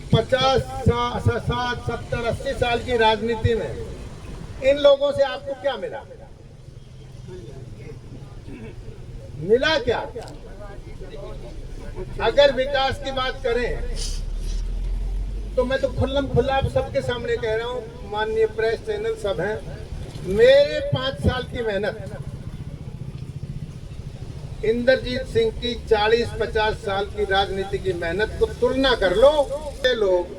50, 60, 70, 80 साल की राजनीति में इन लोगों से आपको क्या मिला? मिला क्या? अगर विकास की बात करें तो मैं तो खुल्लम खुल्ला आप सबके सामने कह रहा हूं, माननीय प्रेस चैनल सब हैं, मेरे 5 साल की मेहनत इंद्रजीत सिंह की 40-50 साल की राजनीति की मेहनत को तुलना कर लो। ये लोग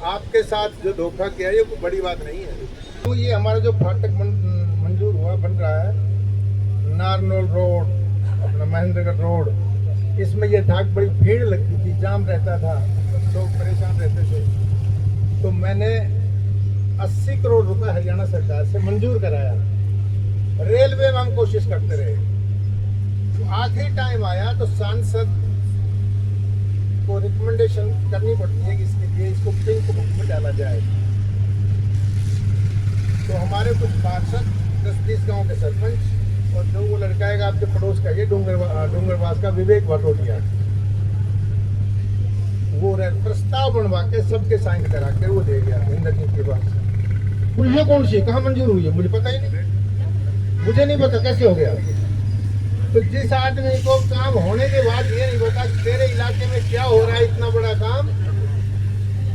आपके साथ जो धोखा किया ये कोई बड़ी बात नहीं है। तो ये हमारा जो फाटक मंजूर हुआ बन रहा है, नारनौल रोड, अपना महेंद्रगढ़ रोड, इसमें ये था बड़ी भीड़ लगती थी, जाम रहता था, लोग परेशान रहते थे। तो मैंने 80 करोड़ रुपए हरियाणा सरकार से मंजूर कराया। रेलवे में हम कोशिश करते रहे, तो आखिरी टाइम आया तो सांसद को रिकमेंडेशन करनी पड़ती है कि इसके लिए इसको पिंक बुक में डाला जाए। तो हमारे कुछ पार्षद, 10-20 गाँव के सरपंच और जो वो लड़का है आपके पड़ोस का, ये डूंगरवास का विवेक भटोटिया, वो प्रस्ताव बनवा के सबके साइन करा के वो दे गया इंद्रजीत के पास। ये कौन सी कहाँ मंजूर हुई है मुझे पता ही नहीं, मुझे नहीं पता कैसे हो गया। तो जिस आदमी को काम होने के बाद ये नहीं पता तेरे इलाके में क्या हो रहा है इतना बड़ा काम,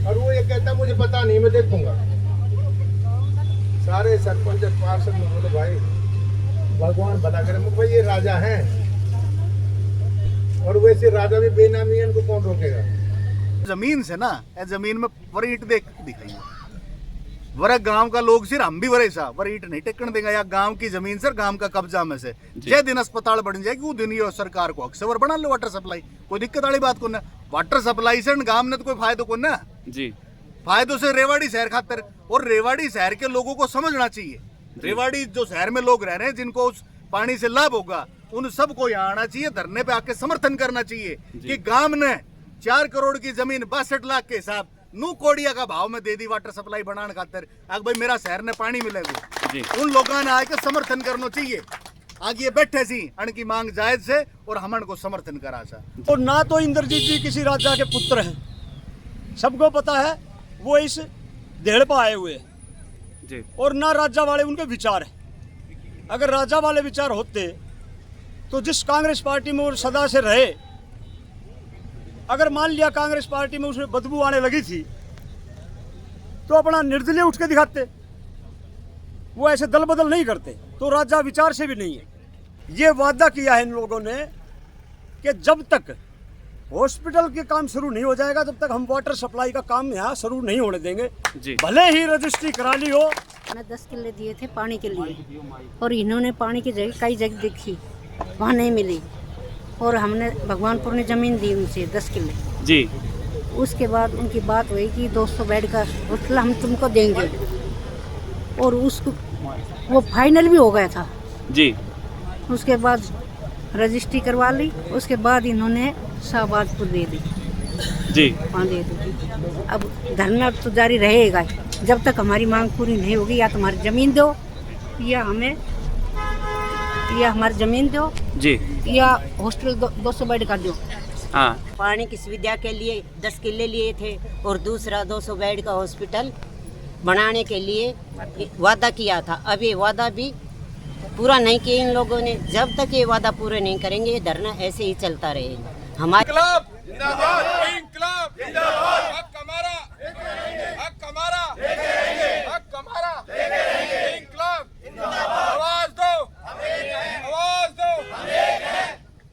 और वो ये कहता मुझे पता नहीं मैं देखूंगा। सारे सरपंच पार्षद में बोले भाई भगवान भला करे, भाई ये राजा हैं और वैसे राजा भी बेनामी है, इनको कौन रोकेगा। जमीन से ना जमीन में वरीट देख दिखाई वरा गांव का लोग सिर हम भी वरे सा वरीट नहीं टेकन देगा या गांव की जमीन सर गांव का कब्जा में से जे दिन अस्पताल बन जाएगी वो दिन ये सरकार को अक्सर बना लो वाटर सप्लाई, कोई दिक्कत वाली बात को ना। वाटर सप्लाई से गांव ने तो कोई फायदा को ना जी, फायदों से रेवाड़ी शहर खातर, और रेवाड़ी शहर के लोगों को समझना चाहिए, रेवाड़ी जो शहर में लोग रह रहे हैं जिनको उस पानी से लाभ होगा उन सबको यहाँ आना चाहिए, धरने पे आके समर्थन करना चाहिए कि गांव ने 4 करोड़ की जमीन 62 लाख के हिसाब नू कोड़िया का भाव में दे दी वाटर सप्लाई बनाने खातर। आगे भाई मेरा शहर ने पानी मिलेगा, उन लोगों ने आके समर्थन करना चाहिए। आगे ये बैठे सी अण की मांग जायज से और हमन को समर्थन करा सा। तो ना तो इंद्रजीत जी किसी राजा के पुत्र हैं, सबको पता है वो इस देड़ पर आए हुए हैं, और ना राजा वाले उनके विचार है। अगर राजा वाले विचार होते तो जिस कांग्रेस पार्टी में वो सदा से रहे, अगर मान लिया कांग्रेस पार्टी में उसमें बदबू आने लगी थी तो अपना निर्दलीय उठ के दिखाते, वो ऐसे दल बदल नहीं करते। तो राजा विचार से भी नहीं है। ये वादा किया है इन लोगों ने कि जब तक हॉस्पिटल के काम शुरू नहीं हो जाएगा तब तक हम वाटर सप्लाई का काम यहाँ शुरू नहीं होने देंगे, भले ही रजिस्ट्री करा ली हो। 10 किले दिए थे पानी के लिए, और इन्होंने पानी की जगह कई जगह देखी, वहाँ नहीं मिली, और हमने भगवानपुर ने जमीन दी उनसे 10 किले जी। उसके बाद उनकी बात हुई कि 200 बेड का हॉस्पिटल हम तुमको देंगे, और उसको वो फाइनल भी हो गया था जी। उसके बाद रजिस्ट्री करवा ली, उसके बाद इन्होंने शाहबाजपुर दे दी जी, वहाँ दे दी। अब धरना तो जारी रहेगा जब तक हमारी मांग पूरी नहीं होगी। या तुम्हारी ज़मीन दो, या हमें या हमारी ज़मीन दो जी, या हॉस्टल 200 बेड का दो। हाँ, पानी की सुविधा के लिए 10 किले लिए थे, और दूसरा 200 बेड का हॉस्पिटल बनाने के लिए वादा किया था। अब ये वादा भी पूरा नहीं किया इन लोगों ने। जब तक ये वादा पूरे नहीं करेंगे ये धरना ऐसे ही चलता रहेगा। हमारे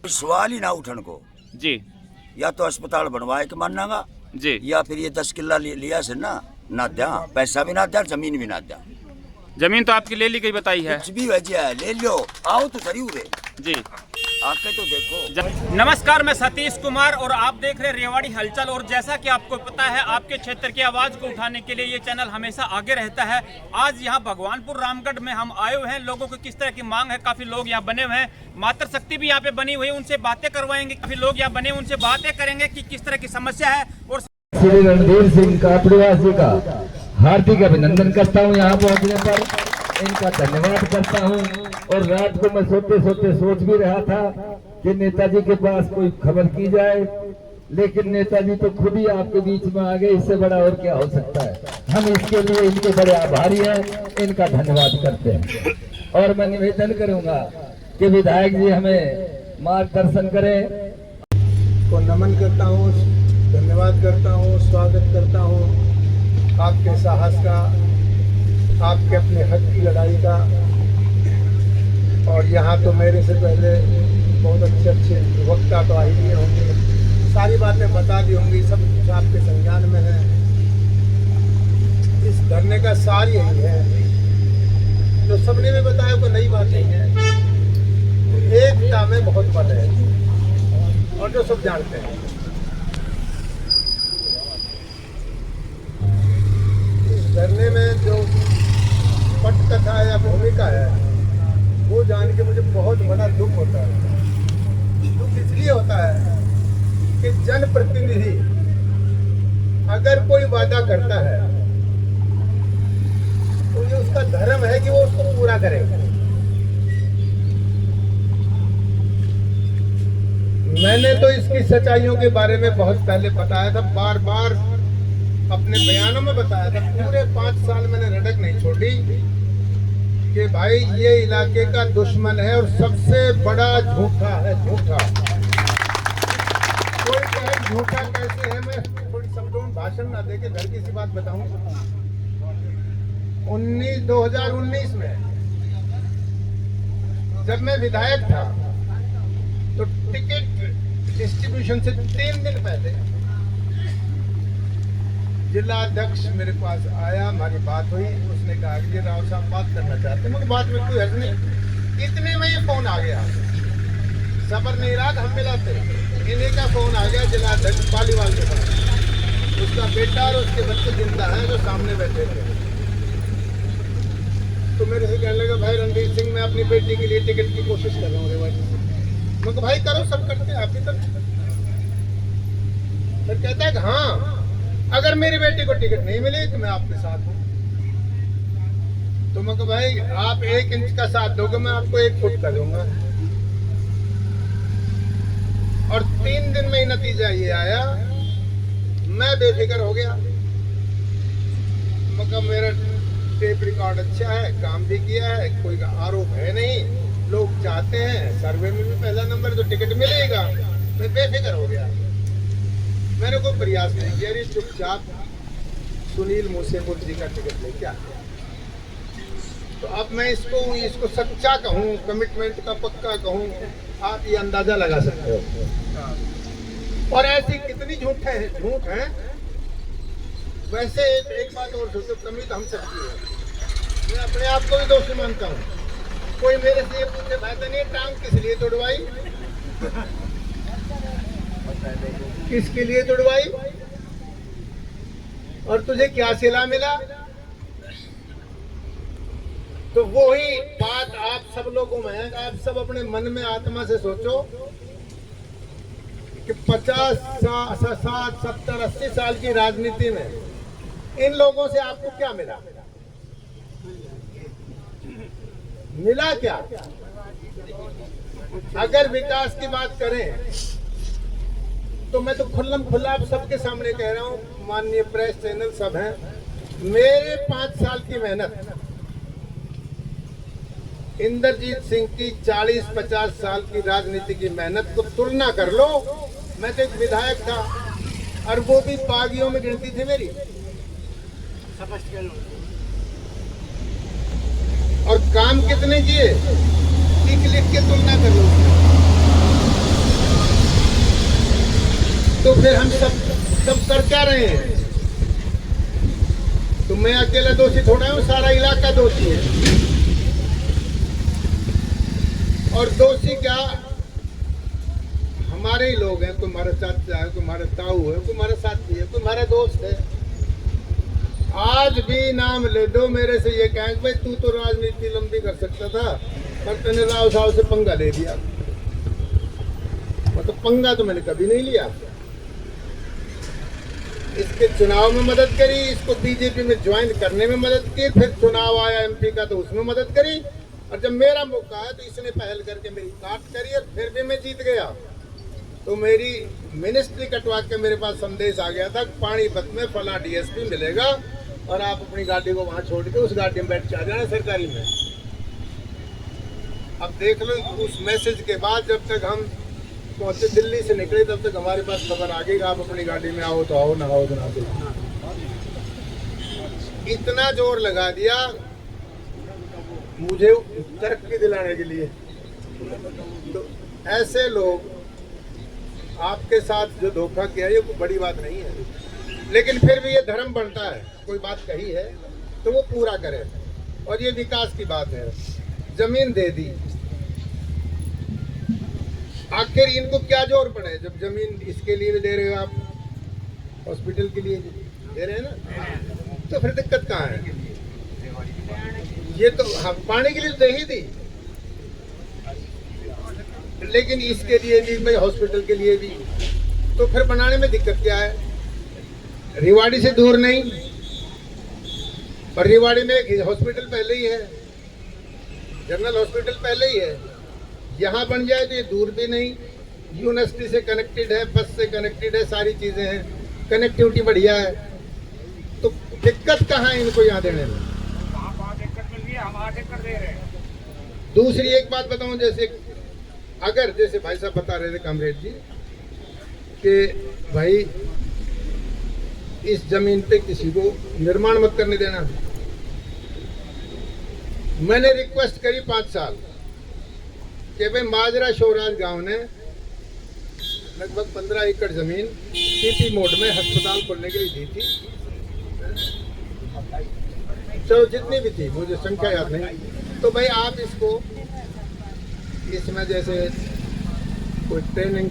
सवाल ही ना उठन को जी, या तो अस्पताल बनवाए के मानना जी, या फिर ये 10 किला लिया से ना द्या, पैसा भी ना द्या, जमीन भी ना द्या। जमीन तो आपकी ले ली गई बताई है, कुछ भी वजह है ले लो, आओ तो सही हुए जी, आके तो देखो। नमस्कार, मैं सतीश कुमार और आप देख रहे रेवाड़ी हलचल। और जैसा कि आपको पता है, आपके क्षेत्र की आवाज को उठाने के लिए ये चैनल हमेशा आगे रहता है। आज यहाँ भगवानपुर रामगढ़ में हम आए हुए हैं। लोगों को किस तरह की मांग है, काफी लोग यहाँ बने हुए हैं, मातृ शक्ति भी यहाँ पे बनी हुई है, उनसे बातें करवाएंगे। काफी लोग यहाँ बने, उनसे बातें करेंगे कि किस तरह की समस्या है। और श्री रणधीर सिंह कापड़ीवासी का हार्दिक अभिनंदन करता हूँ यहाँ पहुँचने पर, इनका धन्यवाद करता हूँ। और रात को मैं सोते सोते सोच भी रहा था कि नेताजी के पास कोई खबर की जाए लेकिन नेताजी तो खुद ही आपके बीच में आ गए, इससे बड़ा और क्या हो सकता है। हम इसके लिए इनके बड़े आभारी हैं, इनका धन्यवाद करते हैं। और मैं निवेदन करूंगा कि विधायक जी हमें मार्गदर्शन करें। को नमन करता हूँ, धन्यवाद करता हूँ, स्वागत करता हूँ आपके साहस का, आपके अपने हक की लड़ाई का। और यहाँ तो मेरे से पहले बहुत अच्छे अच्छे वक्ता तो आ ही लिए होंगे, सारी बातें बता दी होंगी, सब कुछ आपके संज्ञान में है। इस धरने का सार यही है, जो सबने भी बताया कोई नई बात नहीं है। एकता में बहुत बल है और जो सब जानते हैं। इस धरने में जो पटकथा या भूमिका है वो जान के मुझे बहुत बड़ा दुख होता है। दुख इसलिए होता है कि जनप्रतिनिधि अगर कोई वादा करता है तो ये उसका धर्म है कि वो उसको पूरा करे। मैंने तो इसकी सच्चाइयों के बारे में बहुत पहले बताया था, बार बार अपने बयानों में बताया था। पूरे 5 साल मैंने रटक नहीं छोड़ी कि भाई ये इलाके का दुश्मन है और सबसे बड़ा झूठा है। झूठा कोई कहे झूठा कैसे है, मैं थोड़ी शब्दों में भाषण ना देके घर की सी बात बताऊं। 2019 में जब मैं विधायक था तो टिकट डिस्ट्रीब्यूशन से 3 दिन पहले जिला अध्यक्ष मेरे पास आया, हमारी बात हुई। उसने कहा कि राव साहब बात करना चाहते हैं। मुझे बात में कोई हर्ज नहीं। इतने में ये फोन आ गया, सबर नहीं रहा, हम मिलाते इन्हीं का फोन आ गया जिला अध्यक्ष पालीवाल के पास। उसका बेटा और उसके बच्चे जिंदा हैं जो सामने बैठे थे। तो मेरे से कहने लगा, भाई रणधीर सिंह, मैं अपनी बेटी के लिए टिकट की कोशिश कर रहा हूँ रेवाड़ी से। मैं कहा भाई करो, सब करते हैं, आप ही तक। फिर कहता है कि हाँ, अगर मेरी बेटी को टिकट नहीं मिली तो मैं आपके साथ हूँ। तो मैं कहा भाई आप 1 इंच का साथ दोगे, मैं आपको 1 फुट का दूंगा। और 3 दिन में ही नतीजा ये आया, मैं बेफिक्र हो गया। मैं कहा मेरा टेप रिकॉर्ड अच्छा है, काम भी किया है, कोई आरोप है नहीं, लोग चाहते हैं, सर्वे में भी पहला नंबर, तो टिकट मिलेगा। मैं बेफिक्र हो गया, मैंने कोई प्रयास नहीं किया। चुपचाप सुनील मूसेपुर जी का टिकट लेके आ गया। तो अब मैं इसको सच्चा कहूँ, कमिटमेंट का पक्का कहूँ, आप ये अंदाजा लगा सकते हो। और ऐसी कितनी झूठ है। वैसे एक बात और सोचो, कमी तो हम सबकी है। मैं अपने आप को भी दोषी मानता हूँ। कोई मेरे से ये पूछे, भाई तूने टांग किस लिए तोड़वाई, किसके लिए तोड़वाई, और तुझे क्या सिला मिला? तो वही बात आप सब लोगों में है। आप सब अपने मन में आत्मा से सोचो कि 50, 60, 70, 80 साल की राजनीति में इन लोगों से आपको क्या मिला? मिला क्या? अगर विकास की बात करें तो मैं तो खुल्लम खुल्ला आप सबके सामने कह रहा हूं, माननीय प्रेस चैनल सब हैं, मेरे 5 साल की मेहनत इंद्रजीत सिंह की 40-50 साल की राजनीति की मेहनत को तुलना कर लो। मैं तो एक विधायक था और वो भी बागियों में गिनती थी मेरी। और काम कितने किए, लिख के तुलना कर लो। तो फिर हम सब कर क्या रहे हैं? तो मैं अकेला दोषी थोड़ा हूँ, सारा इलाका दोषी है। और दोषी क्या, हमारे ही लोग हैं। कोई हमारा चाचा है, कोई हमारा ताऊ है, कोई हमारा साथी है, कोई हमारा दोस्त है। आज भी नाम ले दो मेरे से, ये कहें भाई तू तो राजनीति लंबी कर सकता था पर तूने राव साहब से पंगा ले लिया। मतलब पंगा तो मैंने कभी नहीं लिया। इसके चुनाव में मदद करी, इसको बीजेपी में ज्वाइन करने में मदद की, फिर चुनाव आया एमपी का तो उसमें मदद करी, और जब मेरा मौका है तो इसने पहल करके मेरी काट करी और फिर भी मैं जीत गया। तो मेरी मिनिस्ट्री कटवा के मेरे पास संदेश आ गया था पानीपत में फला डीएसपी मिलेगा और आप अपनी गाड़ी को वहां छोड़ के उस गाड़ी में बैठ के आ जाना सरकारी में। अब देख लो उस मैसेज के बाद जब तक हम पहुंचे दिल्ली से निकले तब तक हमारे पास खबर आ गई कि आप अपनी गाड़ी में आओ तो आओ, ना आओ तो ना आओ। इतना जोर लगा दिया मुझे तरक्की दिलाने के लिए। तो ऐसे लोग आपके साथ जो धोखा किया ये कोई बड़ी बात नहीं है, लेकिन फिर भी ये धर्म बनता है, कोई बात कही है तो वो पूरा करे। और ये विकास की बात है, जमीन दे दी, आखिर इनको क्या जोर पड़े जब जमीन इसके लिए भी दे रहे हो आप, हॉस्पिटल के लिए दे रहे हैं ना, तो फिर दिक्कत कहाँ है? ये तो हम पानी के लिए दे ही दी, लेकिन इसके लिए भी भाई हॉस्पिटल के लिए भी, तो फिर बनाने में दिक्कत क्या है? रेवाड़ी से दूर नहीं, और रेवाड़ी में एक हॉस्पिटल पहले ही है, जनरल हॉस्पिटल पहले ही है। यहाँ बन जाए तो ये दूर भी नहीं, यूनिवर्सिटी से कनेक्टेड है, बस से कनेक्टेड है, सारी चीजें हैं, कनेक्टिविटी बढ़िया है। तो दिक्कत कहाँ है इनको यहाँ देने में? दूसरी एक बात बताऊं, जैसे अगर जैसे भाई साहब बता रहे थे कामरेड जी कि भाई इस जमीन पे किसी को निर्माण मत करने देना, मैंने रिक्वेस्ट करी 5 साल कि भाई माजरा शोराज गांव ने लगभग 15 एकड़ जमीन पीपी मोड में अस्पताल खोलने के लिए दी थी, चलो जितनी भी थी मुझे संख्या याद नहीं। तो भाई आप इसको इसमें जैसे कोई ट्रेनिंग,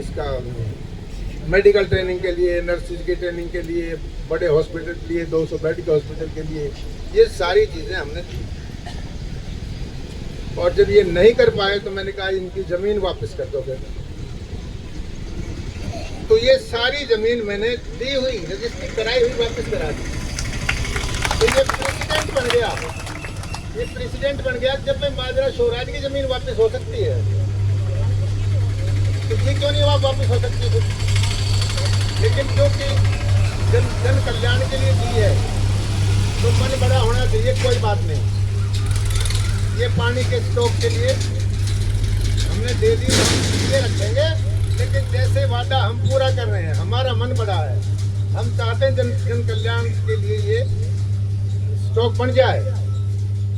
इसका मेडिकल ट्रेनिंग के लिए, नर्सिंग की ट्रेनिंग के लिए, बड़े हॉस्पिटल के लिए, 200 बेड के हॉस्पिटल के लिए, ये सारी चीज़ें हमने दी। और जब ये नहीं कर पाए तो मैंने कहा इनकी ज़मीन वापस कर दोगे। तो ये सारी ज़मीन मैंने दी हुई, रजिस्ट्री कराई हुई, वापस करा दी। तो ये प्रेसिडेंट बन गया, ये प्रेसिडेंट बन गया। जब मैं माजरा शोराज की ज़मीन वापस हो सकती है तो ये क्यों नहीं वापस हो सकती है? लेकिन क्योंकि जन कल्याण के लिए दी है तो मन बड़ा होना चाहिए, कोई बात नहीं। ये पानी के स्टॉक के लिए हमने दे दी, ये रखेंगे, लेकिन जैसे वादा हम पूरा कर रहे हैं, हमारा मन बड़ा है, हम चाहते हैं जन कल्याण के लिए ये स्टॉक बन जाए,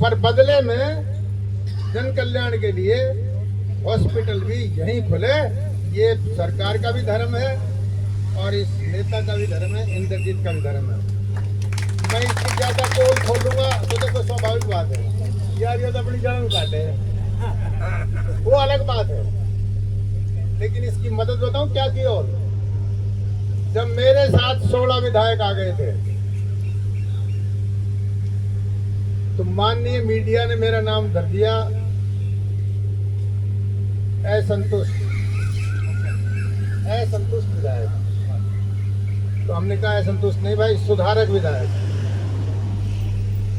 पर बदले में जन कल्याण के लिए हॉस्पिटल भी यहीं खुले। ये सरकार का भी धर्म है और इस नेता का भी धर्म है, इंद्रजीत का भी धर्म है। मैं इसकी ज्यादा पोल खोलूंगा तो देखो स्वाभाविक बात है यार, ये तो अपनी जड़ में काटे हैं, वो अलग बात है। लेकिन इसकी मदद बताऊं क्या की। और जब मेरे साथ 16 विधायक आ गए थे तो माननीय मीडिया ने मेरा नाम धर दिया असंतुष्ट विधायक। तो हमने कहा असंतुष्ट नहीं भाई, सुधारक विधायक।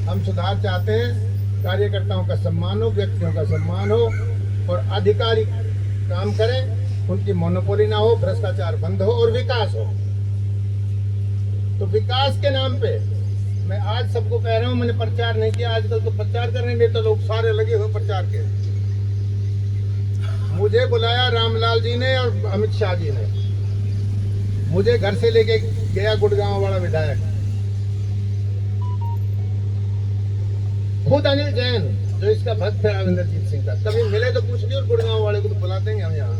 हम सुधार चाहते हैं, कार्यकर्ताओं का सम्मान हो, व्यक्तियों का सम्मान हो और अधिकारी काम करें, उनकी मोनोपोली ना हो, भ्रष्टाचार बंद हो और विकास हो। तो विकास के नाम पे मैं आज सबको कह रहा हूँ, मैंने प्रचार नहीं किया। आजकल तो प्रचार करने में तो लोग सारे लगे हुए प्रचार के। मुझे बुलाया रामलाल जी ने और अमित शाह जी ने, मुझे घर से लेके गया गुड़गांव वाला विधायक, खुद अनिल जैन जो इसका भक्त है इंद्रजीत सिंह का। कभी मिले तो पूछ लियो, गुड़गांव वाले को तो बुला देंगे हम यहाँ।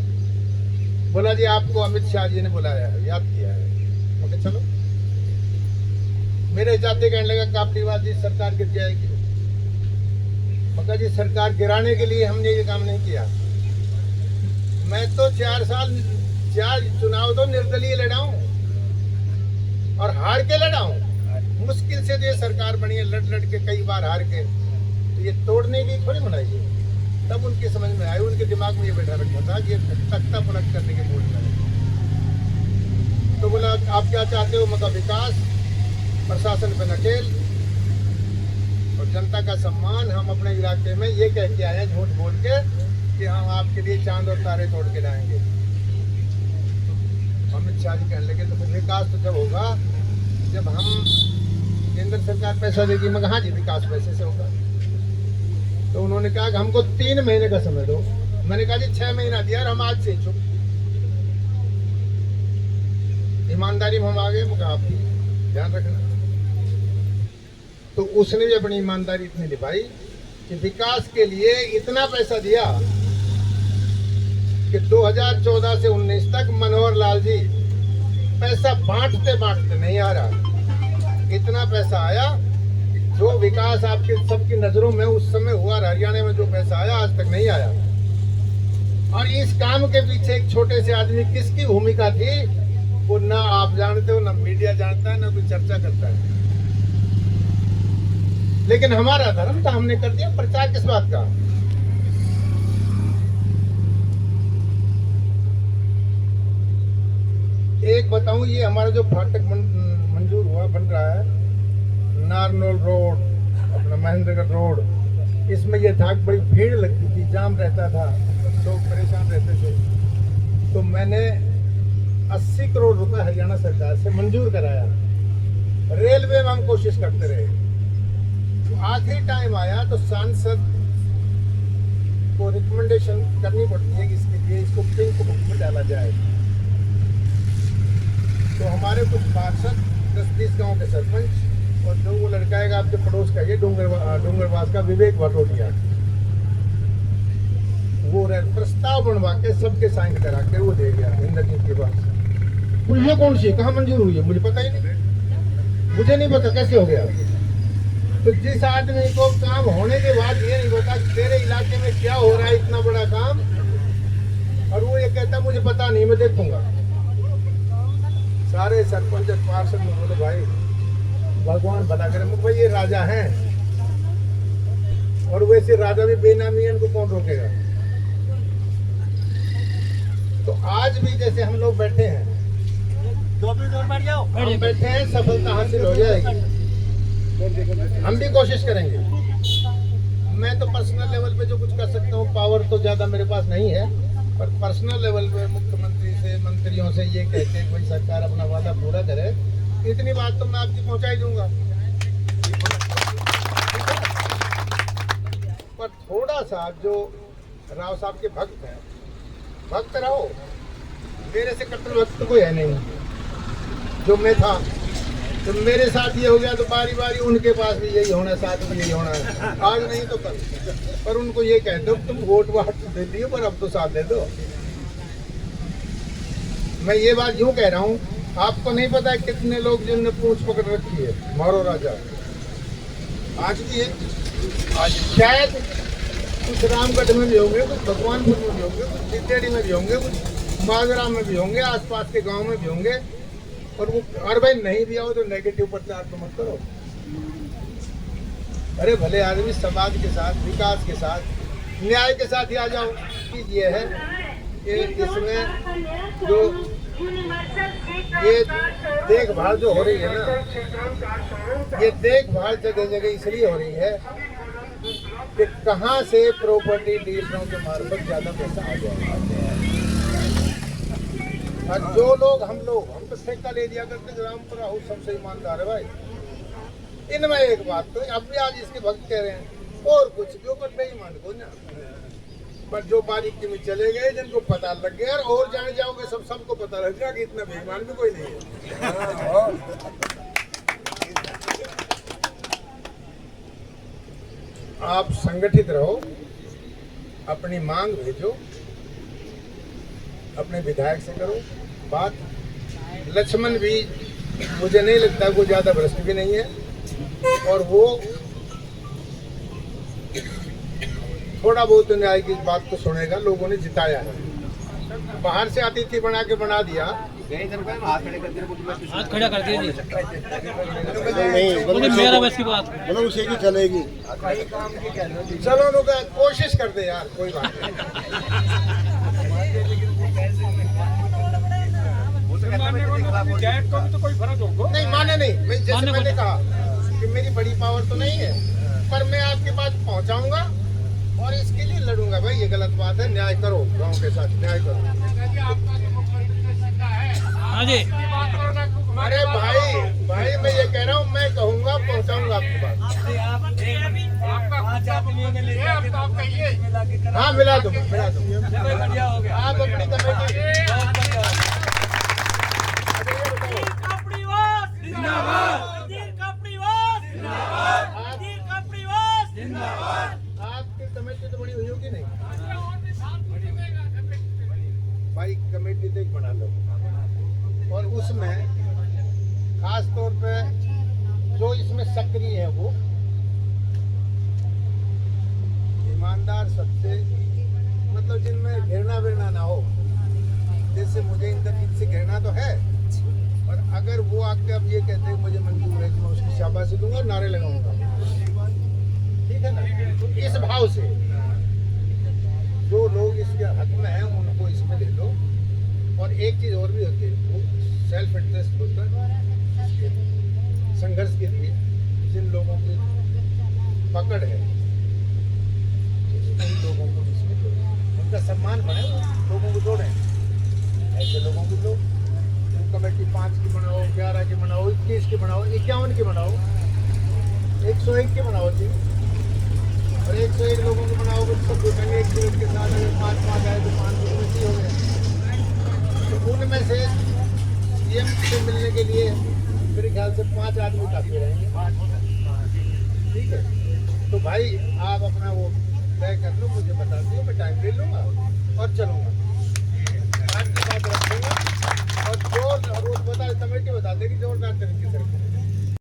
बोला जी आपको अमित शाह जी ने बुलाया है, याद किया है। ओके चलो। मेरे जाते कहने लगा कापड़ीवाद जी सरकार गिर जाएगी। मगर जी सरकार गिराने के लिए हमने ये काम नहीं किया। मैं तो 4 चुनाव तो निर्दलीय लड़ा हूं और हार के लड़ा हूं। मुश्किल से जो सरकार बनी है, लड़ के कई बार हार के, तो ये तोड़ने की थोड़ी बनाई है। तब उनकी समझ में आई, उनके दिमाग में ये बैठा रखा था कि ये तख्ता पलट करने के मूड में। तो बोला आप क्या चाहते हो? मगर विकास, प्रशासन पे नकेल और जनता का सम्मान। हम अपने इलाके में ये कह के आए हैं झूठ बोल के कि हम आपके लिए चांद और तारे तोड़ के लाएंगे। अमित शाह जी कहने लगे तो फिर विकास तो जब होगा जब हम केंद्र सरकार पैसा देगी। मैं हाँ जी विकास पैसे से होगा। तो उन्होंने कहा कि हमको 3 महीने का समय दो। मैंने कहा जी 6 महीना दिया और हम आज से चुप। ईमानदारी में हम आ गए। मुझे आप भी ध्यान रखना। तो उसने भी अपनी ईमानदारी इतनी निभाई कि विकास के लिए इतना पैसा दिया कि 2014 से 19 तक मनोहर लाल जी पैसा बांटते बांटते नहीं आ रहा, इतना पैसा आया कि जो विकास आपके सबकी नजरों में उस समय हुआ हरियाणा में जो पैसा आया आज तक नहीं आया। और इस काम के पीछे एक छोटे से आदमी किसकी भूमिका थी वो ना आप जानते हो, ना मीडिया जानता है, ना कोई चर्चा करता है। लेकिन हमारा धर्म था, हमने कर दिया। प्रचार किस बात का? एक बताऊं, ये हमारा जो फाटक मंजूर हुआ बन रहा है, नारनौल रोड, अपना महेंद्रगढ़ रोड, इसमें ये था बड़ी भीड़ लगती थी, जाम रहता था, लोग परेशान रहते थे। तो मैंने 80 करोड़ रुपए हरियाणा सरकार से मंजूर कराया। रेलवे में हम कोशिश करते रहे। तो आखिरी टाइम आया तो सांसद को रिकमेंडेशन करनी पड़ती है कि इसके लिए इसको पिंक बुक में डाला जाए। तो हमारे कुछ पार्षद 10-20 गांव के सरपंच और जो वो लड़का है आपके पड़ोस का, ये डूंगरवास का विवेक भटोटिया, वो प्रस्ताव बनवा के सबके साइन करा के वो दे गया इंद्रजीत के पास। ये कौन सी कहाँ मंजूर हुई है मुझे पता ही नहीं, मुझे नहीं पता कैसे हो गया। तो जिस आदमी को काम होने के बाद ये नहीं पता तेरे इलाके में क्या हो रहा है इतना बड़ा काम, और वो ये कहता मुझे पता नहीं मैं देखूंगा। सारे सरपंच पार्षद में बोले भाई भगवान भला करे, भाई ये राजा हैं और वैसे राजा भी बेनामी है, इनको कौन रोकेगा। तो आज भी जैसे हम लोग बैठे हैं, हम बैठे हैं, सफलता हासिल हो जाएगी, हम भी कोशिश करेंगे। मैं तो पर्सनल लेवल पे जो कुछ कर सकता हूँ, पावर तो ज्यादा मेरे पास नहीं है, पर पर्सनल लेवल पे मुख्यमंत्री से, मंत्रियों से ये कह के कोई सरकार अपना वादा पूरा करे, इतनी बात तो मैं आपकी पहुंचा ही दूंगा। पर थोड़ा सा जो राव साहब के भक्त हैं, भक्त रहो, मेरे से कट्टर भक्त कोई है नहीं। जो मैं था तो मेरे साथ ये हो गया तो बारी बारी उनके पास भी यही होना, साथ में यही होना है, आज नहीं तो कल। पर उनको ये कह दो तुम वोट वाट दे दियो पर अब तो साथ दे दो। मैं ये बात यूं कह रहा हूँ, आपको नहीं पता है कितने लोग जिनने पूंछ पकड़ रखी है, मारो राजा आज भी है। आज शायद कुछ रामगढ़ में भी होंगे, कुछ भगवानपुर में भी होंगे, कुछ चित्तेड़ी में भी होंगे, कुछ माजरा में भी होंगे, आसपास के गांव में भी होंगे। और वो और भाई नहीं भी आओ तो नेगेटिव प्रचार तो मत करो। अरे भले आदमी समाज के साथ, विकास के साथ, न्याय के साथ ही आ जाओ कि ये है कि इसमें जो ये देखभाल जो हो रही है ना, ये देखभाल जगह जगह इसलिए हो रही है कि कहाँ से प्रॉपर्टी डीलरों के मार्फत ज्यादा पैसा आ जाएगा। और जो लोग हम तो ठेका ले दिया करते, रामपुरा हो सबसे ईमानदार है भाई। इनमें एक बात तो अब भी आज इसके भक्त कह रहे हैं और कुछ के ऊपर बेईमान को ना, पर जो बारीकी में चले गए, जिनको पता लग गया और जाने जाओगे सबको पता लग गया कि इतना बेईमान भी कोई नहीं है। आप संगठित रहो, अपनी मांग भेजो, अपने विधायक से करो बात। लक्ष्मण भी मुझे नहीं लगता वो ज्यादा भ्रष्ट भी नहीं है, और वो थोड़ा बहुत न्याय की बात तो सुनेगा। लोगों ने जिताया है, बाहर से अतिथि बना के बना दिया, हाथ खड़ा कर दिया जी। नहीं मेरा बस की बात उसे की चलेगी। चलो लोग कोशिश कर दे यार, कोई बात नहीं। तो कोई फर्क होगा नहीं माने नहीं, मैं जैसे मैंने कहा कि मेरी बड़ी पावर तो नहीं है, पर मैं आपके पास पहुंचाऊंगा और इसके लिए लड़ूंगा। भाई ये गलत बात है, न्याय करो, गांव के साथ न्याय करो। हाँ जी। अरे भाई मैं ये कह रहा हूँ, मैं कहूँगा पहुँचाऊंगा आपके पास। हाँ मिला दूँ। आप अपनी कमेटी आपकी कमेटी तो बड़ी हुई होगी नहीं भाई, कमेटी तो एक बना लो और उसमें खास तौर पे जो इसमें सक्रिय है वो ईमानदार, सबसे मतलब जिनमें घृणा विरणा ना हो। जैसे मुझे इंद्रजीत से घृणा तो है, और अगर वो आके अब ये कहते हैं मुझे मंजूर है कि मैं उसकी शाबाशी दूंगा, नारे लगाऊंगा, ठीक है ना। तो इस भाव से जो लोग इसके हक में हैं उनको इसमें ले लो। और एक चीज और भी होती है, वो सेल्फ इंटरेस्ट होता है संघर्ष के लिए। जिन लोगों की पकड़ है उन लोगों को इसमें जोड़ें, उनका सम्मान बढ़े, लोगों को जोड़ें। ऐसे लोगों को लो, कमेटी 5 की बनाओ, 11 की बनाओ, 21 की बनाओ, 51 की बनाओ, 101 की बनाओ थी, और 101 लोगों को बनाओगे तो सब जुटेंगे एक दूसरे के साथ। अगर 5 आए तो 5 कमेटी हो गए। तो उनमें से सीएम से मिलने के लिए मेरे ख्याल से 5 आदमी काफी रहेंगे, ठीक है। तो भाई आप अपना वो तय कर लो, मुझे बता दियो, मैं टाइम ले लूँगा और चलूँगा। आज की बात रखूँगा और जो रोज बता कमेटी बता देगी जोरदार तरीके से।